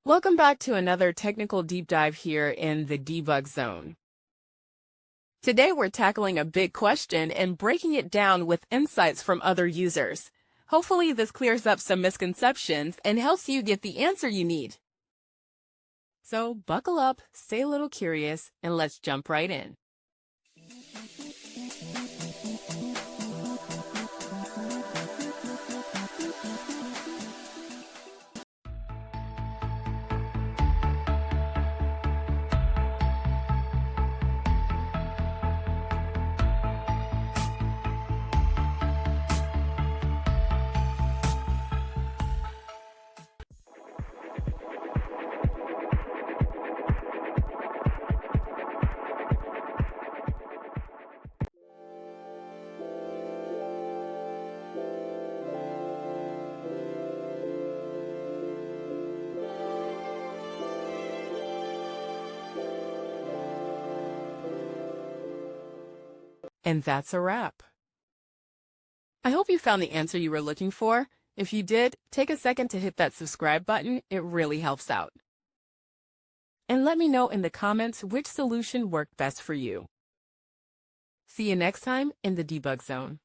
Welcome back to another technical deep dive here in the Debug Zone. Today we're tackling a big question and breaking it down with insights from other users. Hopefully this clears up some misconceptions and helps you get the answer you need. So buckle up, stay a little curious, and let's jump right in. And that's a wrap. I hope you found the answer you were looking for. If you did, take a second to hit that subscribe button. It really helps out. And let me know in the comments which solution worked best for you. See you next time in the Debug Zone.